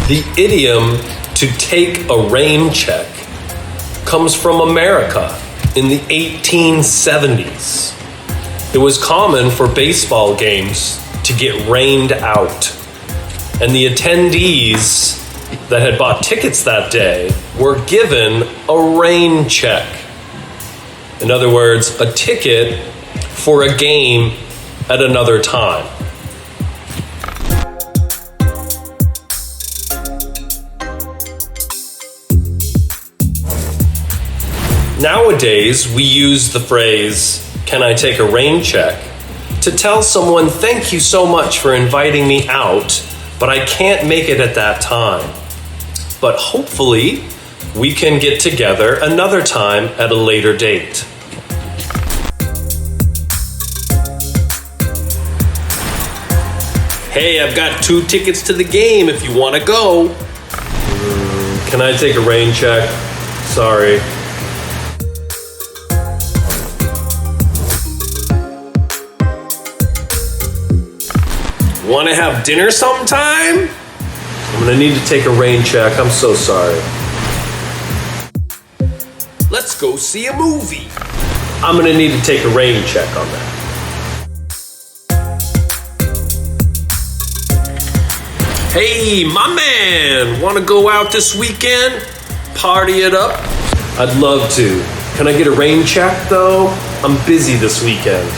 The idiom to take a rain check comes from America in the 1870s. It was common for baseball games to get rained out, and the attendees that had bought tickets that day were given a rain check. In other words, a ticket for a game at another time. Nowadays, we use the phrase, "Can I take a rain check?" to tell someone, "Thank you so much for inviting me out, but I can't make it at that time. But hopefully, we can get together another time at a later date." "Hey, I've got 2 tickets to the game if you want to go." "Can I take a rain check? Sorry." "Want to have dinner sometime?" "I'm going to need to take a rain check. I'm so sorry." "Let's go see a movie." "I'm going to need to take a rain check on that." "Hey, my man, want to go out this weekend? Party it up?" "I'd love to. Can I get a rain check, though? I'm busy this weekend."